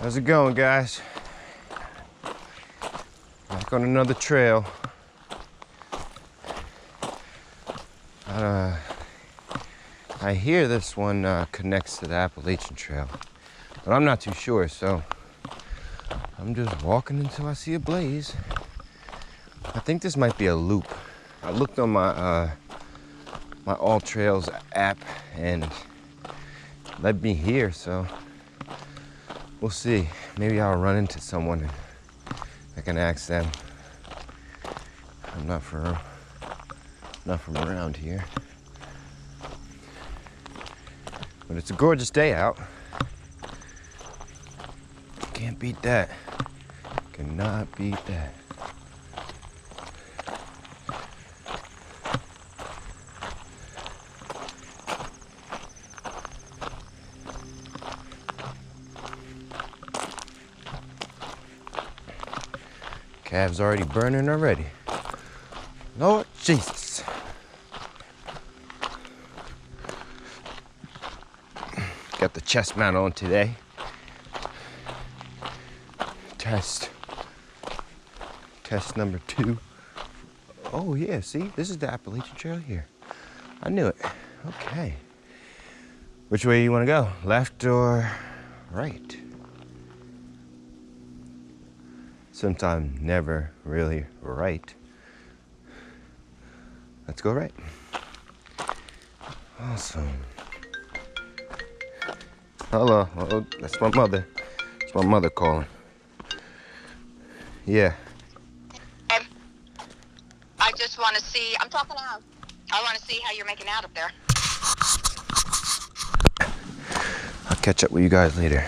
How's it going, guys? Back on another trail. I hear this one connects to the Appalachian Trail, but I'm not too sure, so I'm just walking until I see a blaze. I think this might be a loop. I looked on my my All Trails app and it led me here, so we'll see. Maybe I'll run into someone and I can ask them. I'm not from around here. But it's a gorgeous day out. Can't beat that. Cannot beat that. Calves already burning already. Lord Jesus. Got the chest mount on today. Test number 2. Oh yeah, see, this is the Appalachian Trail here. I knew it. Okay. Which way you want to go? Left or right? Sometimes never really right. Let's go right. Awesome. Hello. Oh, that's my mother. It's my mother calling. Yeah. I just want to see. I'm talking out. I want to see how you're making out up there. I'll catch up with you guys later.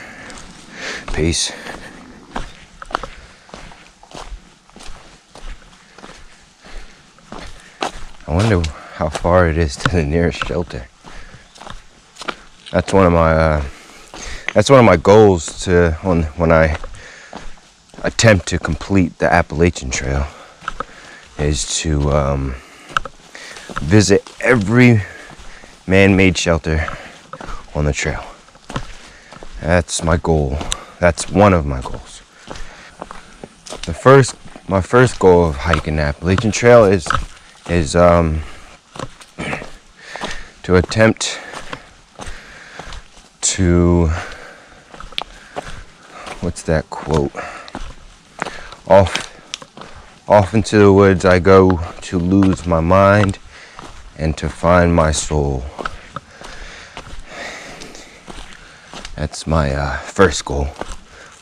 Peace. I wonder how far it is to the nearest shelter. That's one of my goals when I attempt to complete the Appalachian Trail, is to visit every man-made shelter on the trail. That's my goal. That's one of my goals. My first goal of hiking the Appalachian Trail is to attempt to, what's that quote? Off into the woods I go to lose my mind and to find my soul. That's my first goal.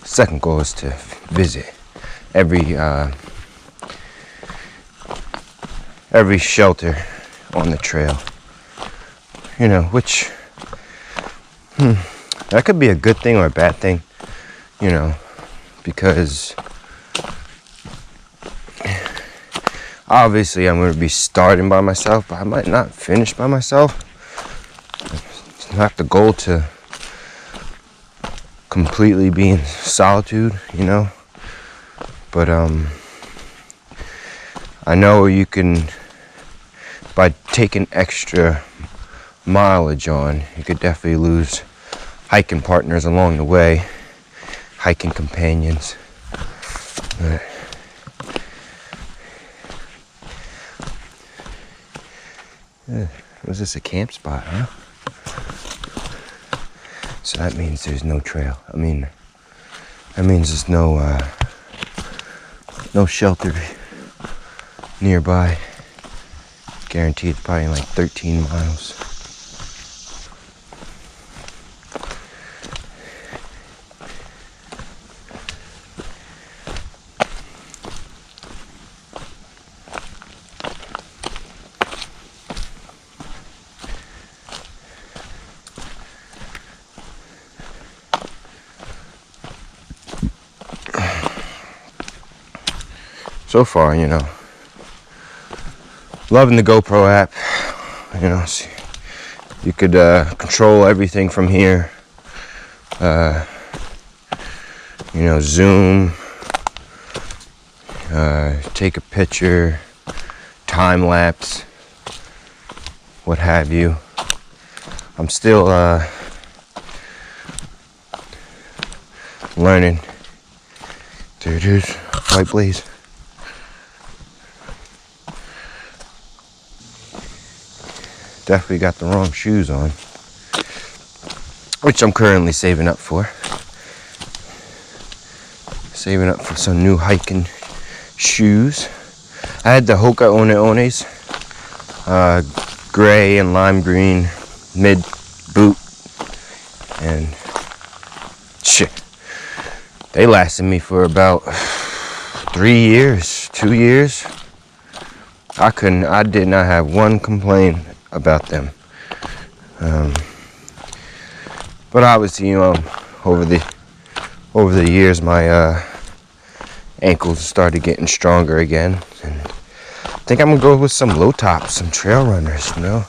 Second goal is to visit every shelter on the trail. You know, which that could be a good thing or a bad thing, you know, because obviously I'm going to be starting by myself, but I might not finish by myself. It's not the goal to completely be in solitude, you know, but I know you can, by taking extra mileage on, you could definitely lose hiking partners along the way, hiking companions. Was this a camp spot, huh? So that means there's no trail. That means there's no shelter nearby. Guaranteed it's probably like 13 miles. So far, you know, loving the GoPro app. You know, you could control everything from here. You know, zoom, take a picture, time lapse, what have you. I'm still learning. There it is, white blaze. Definitely got the wrong shoes on, which I'm currently saving up for. Saving up for some new hiking shoes. I had the Hoka One Ones, gray and lime green mid boot, and shit, they lasted me for about 3 years, 2 years. I did not have one complaint about them. But obviously, you know, over the years, my ankles started getting stronger again, and I think I'm gonna go with some low tops, some trail runners, you know.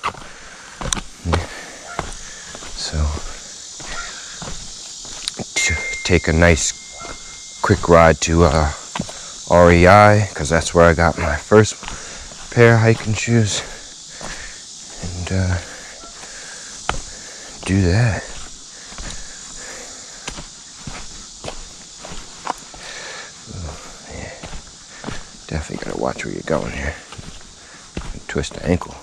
So take a nice quick ride to REI, because that's where I got my first pair of hiking shoes, and do that. Definitely gotta watch where you're going here. Twist the ankle.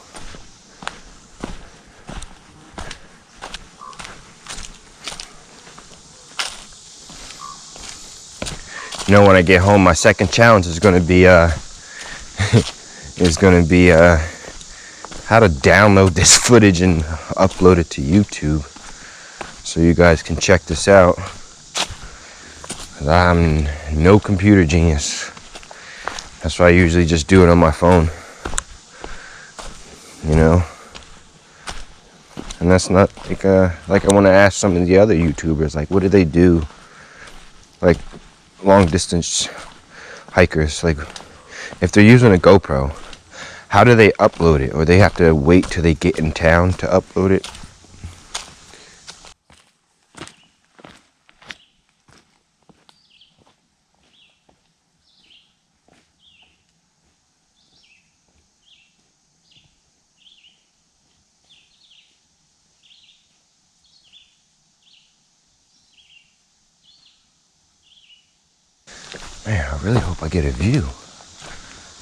You know, when I get home, my second challenge is gonna be how to download this footage and upload it to YouTube, so you guys can check this out. 'Cause I'm no computer genius. That's why I usually just do it on my phone, you know. And that's not like I want to ask some of the other YouTubers, like, what do they do? Like long distance hikers, like if they're using a GoPro, how do they upload it? Or they have to wait till they get in town to upload it? Man, I really hope I get a view.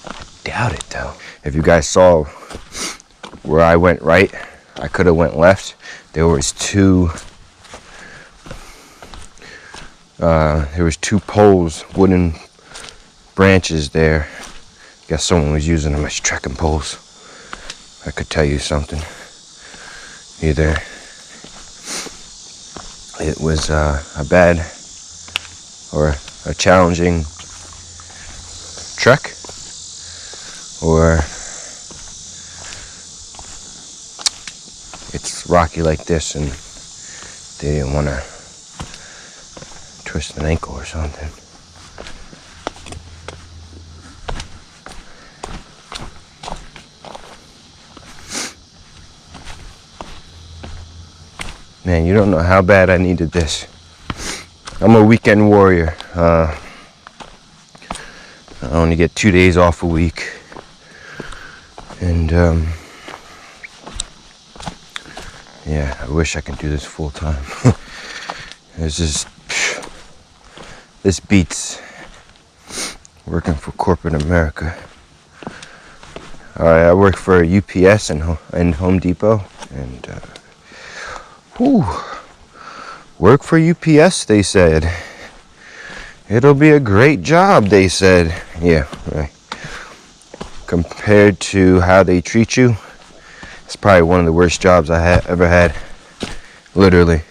I doubt it though. If you guys saw where I went right, I could have went left. There was two poles, wooden branches there. Guess someone was using them as trekking poles. I could tell you something. Either it was a bad or a challenging trek, or it's rocky like this and they didn't want to twist an ankle or something. Man, you don't know how bad I needed this. I'm a weekend warrior. I only get 2 days off a week. And yeah, I wish I could do this full time. This beats working for corporate America. I work for UPS and Home Depot, and work for UPS, they said. It'll be a great job, they said. Yeah, right. Compared to how they treat you, it's probably one of the worst jobs I ever had. Literally.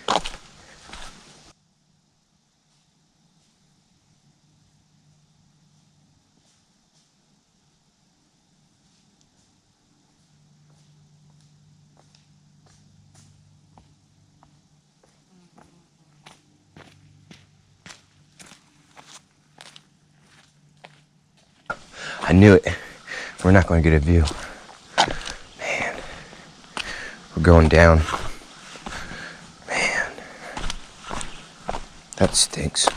I knew it. We're not going to get a view. Man. We're going down. Man. That stinks.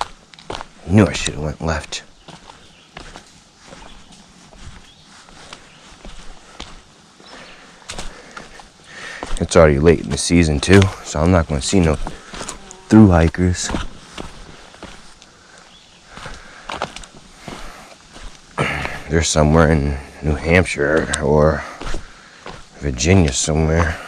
I knew I should have went left. It's already late in the season too, so I'm not going to see no thru hikers. They're somewhere in New Hampshire or Virginia somewhere.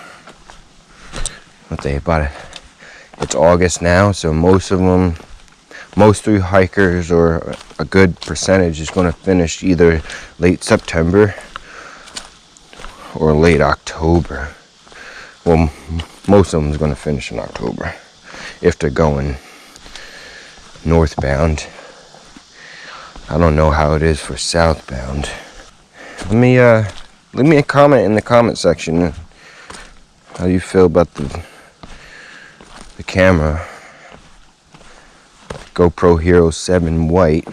It's August now, so most through hikers, or a good percentage, is going to finish either late September or late October. Well, most of them is going to finish in October if they're going northbound. I don't know how it is for southbound. Leave me a comment in the comment section how you feel about the camera. GoPro Hero 7 white.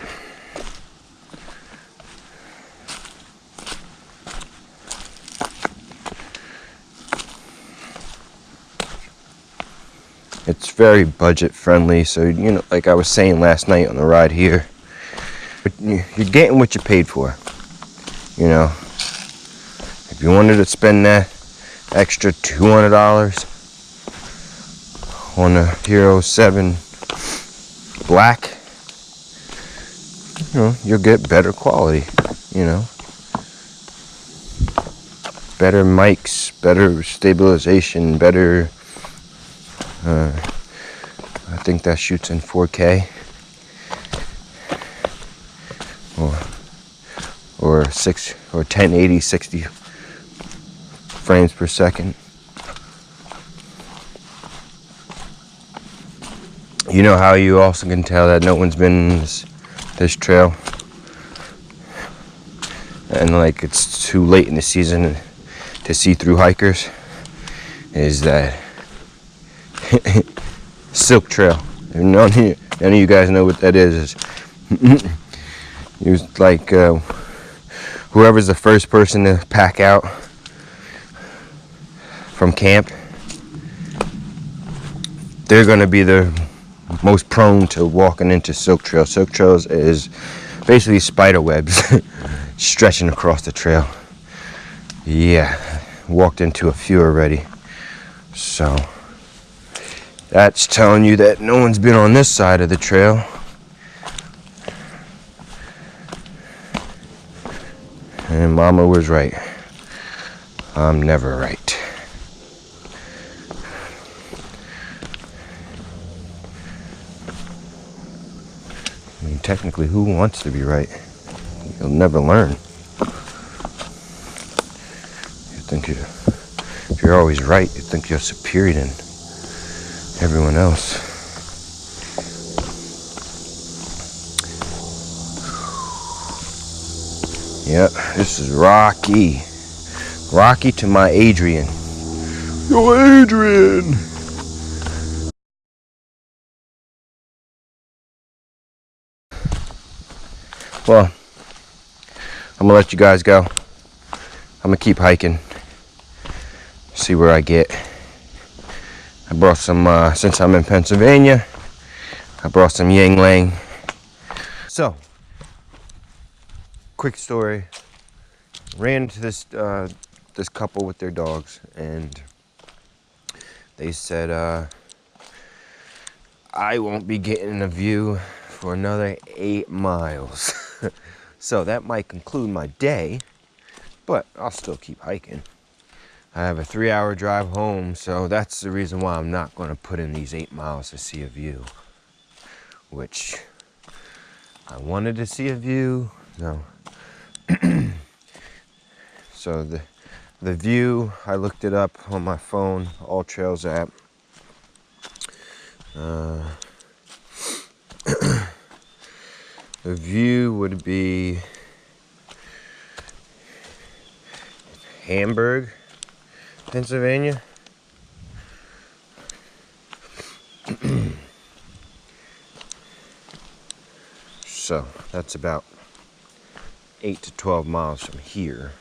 It's very budget friendly, so you know, like I was saying last night on the ride here, you're getting what you paid for. You know, if you wanted to spend that extra $200 on a Hero 7 black, you know, you'll get better quality, you know, better mics, better stabilization, better, I think that shoots in 4K or 1080 60 frames per second. You know how you also can tell that no one's been in this trail, and like it's too late in the season to see through hikers, is that Silk Trail. None of you guys know what that is. It's like whoever's the first person to pack out from camp, they're going to be the most prone to walking into Silk Trail. Silk Trails is basically spider webs stretching across the trail. Yeah, walked into a few already. So that's telling you that no one's been on this side of the trail. And Mama was right. I'm never right. I mean, technically, who wants to be right? You'll never learn. If you're always right, you think you're superior than everyone else. Yep, this is Rocky. Rocky to my Adrian. Yo, Adrian! Well, I'm gonna let you guys go. I'm gonna keep hiking. See where I get. I brought some, since I'm in Pennsylvania, I brought some Yang Lang. So, quick story. Ran into this couple with their dogs, and they said, I won't be getting a view for another 8 miles. So that might conclude my day, but I'll still keep hiking. I have a 3-hour drive home, so that's the reason why I'm not going to put in these 8 miles to see a view. Which, I wanted to see a view, no. So the view, I looked it up on my phone, All Trails app. The view would be Hamburg, Pennsylvania. So that's about 8 to 12 miles from here.